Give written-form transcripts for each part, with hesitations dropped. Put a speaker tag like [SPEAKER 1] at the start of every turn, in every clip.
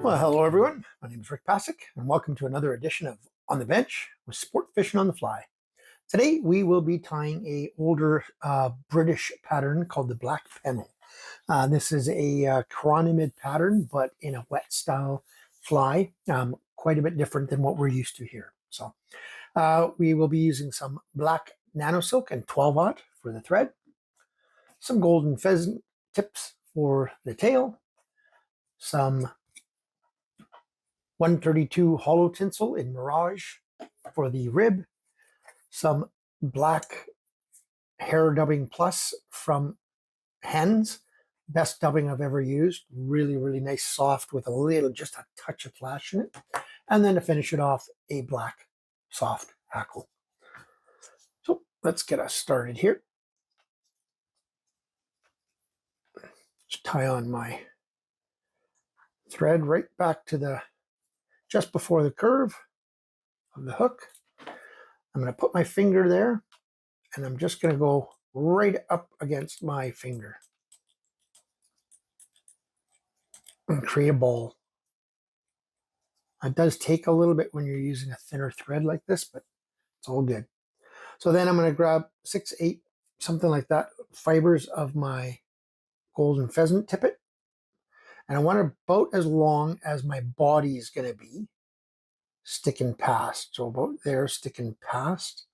[SPEAKER 1] Well, hello everyone. My name is Rick Passek, and welcome to another edition of On the Bench with Sport Fishing on the Fly. Today we will be tying a older British pattern called the Black Pennel. This is a chironomid pattern, but in a wet style fly, quite a bit different than what we're used to here. So we will be using some black nano silk and 12-aught for the thread, some golden pheasant tips for the tail, some 132 hollow tinsel in Mirage for the rib, some black hair dubbing plus from Hens, best dubbing I've ever used, really, really nice soft with a little, just a touch of flash in it, and then to finish it off, a black soft hackle. So let's get us started here. Just tie on my thread right back to the just before the curve of the hook. I'm going to put my finger there, and I'm just going to go right up against my finger and create a ball. It does take a little bit when you're using a thinner thread like this, but it's all good. So then I'm going to grab 6, 8, something like that, fibers of my golden pheasant tippet. And I want it about as long as my body is going to be sticking past. So about there, sticking past.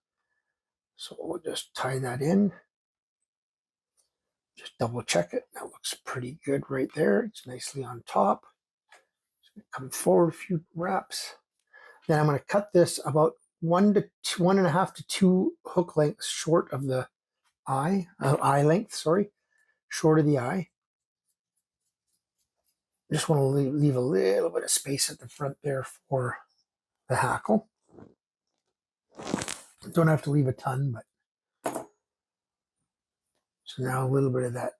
[SPEAKER 1] So we'll just tie that in. Just double check it. That looks pretty good right there. It's nicely on top. Come forward a few wraps. Then I'm going to cut this about 1.5 to 2 hook lengths short of the eye length, sorry, short of the eye. Just want to leave a little bit of space at the front there for the hackle. Don't have to leave a ton, but so now a little bit of that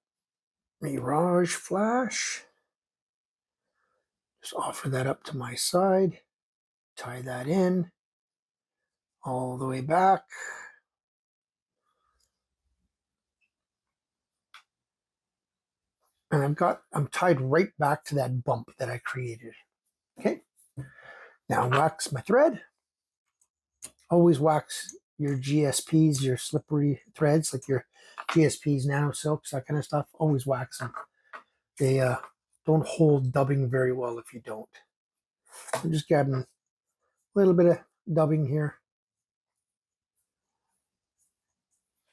[SPEAKER 1] Mirage flash. Just offer that up to my side, tie that in all the way back. And I'm tied right back to that bump that I created. Okay. Now wax my thread. Always wax your GSPs, your slippery threads, like your GSPs, nano silks, that kind of stuff. Always wax them. They don't hold dubbing very well if you don't. I'm just grabbing a little bit of dubbing here.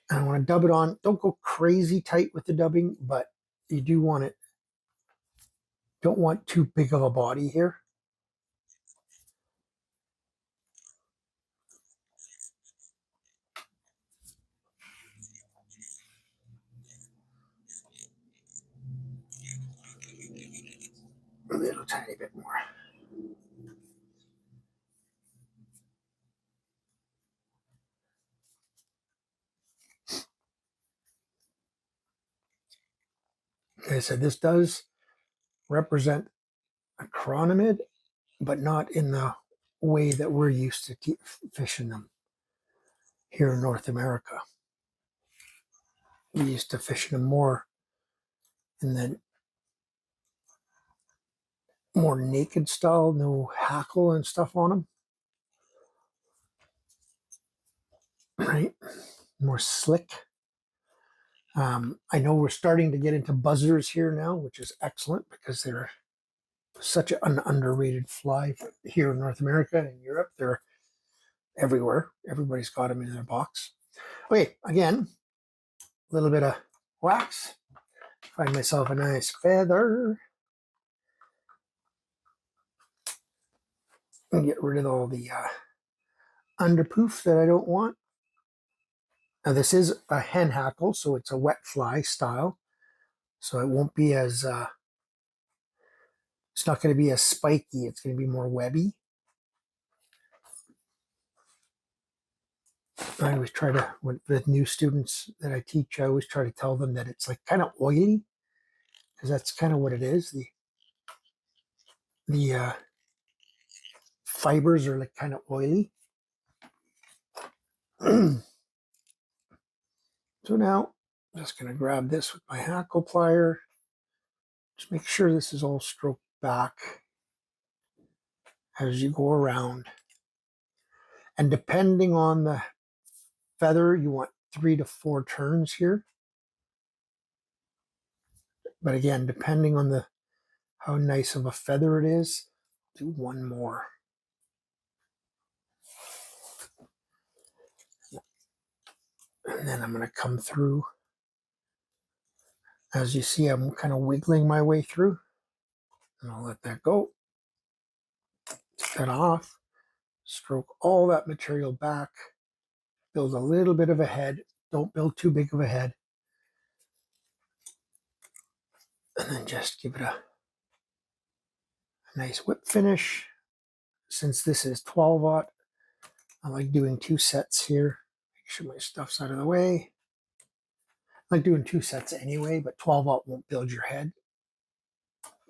[SPEAKER 1] And I want to dub it on. Don't go crazy tight with the dubbing, but you do want it. Don't want too big of a body here. A little tiny bit more. Like I said, this does represent a chironomid, but not in the way that we're used to fishing them here in North America. We used to fish them more in the more naked style, no hackle and stuff on them. Right? More slick. I know we're starting to get into buzzers here now, which is excellent because they're such an underrated fly here in North America and Europe. They're everywhere. Everybody's got them in their box. Okay, again, a little bit of wax. Find myself a nice feather. And get rid of all the underpoof that I don't want. Now this is a hen hackle, so it's a wet fly style. So it won't be as, it's not going to be as spiky. It's going to be more webby. I always try to, with new students that I teach, I always try to tell them that it's like kind of oily, because that's kind of what it is. The fibers are like kind of oily. So now I'm just going to grab this with my hackle plier. Just make sure this is all stroked back. as you go around. And depending on the feather, you want 3 to 4 turns here. But again, depending on how nice of a feather it is, do 1 more. And then I'm going to come through. As you see, I'm kind of wiggling my way through. And I'll let that go. Take that off. Stroke all that material back. Build a little bit of a head. Don't build too big of a head. And then just give it a nice whip finish. Since this is 12-aught, I like doing 2 sets here. Make sure my stuff's out of the way. I like doing 2 sets anyway, but 12-aught won't build your head.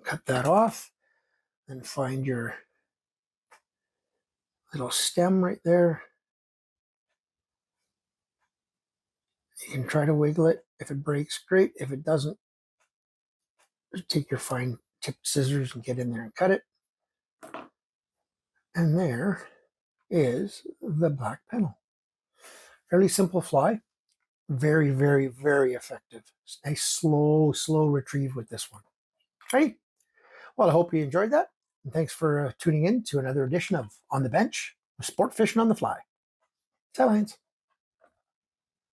[SPEAKER 1] Cut that off. Then find your little stem right there. You can try to wiggle it. If it breaks, great. If it doesn't, take your fine tipped scissors and get in there and cut it. And there is the black pennel. Fairly simple fly. Very, very, very effective. Nice, slow retrieve with this one. Okay. Well, I hope you enjoyed that. And thanks for tuning in to another edition of On the Bench with Sport Fishing on the Fly. Bye, Lions.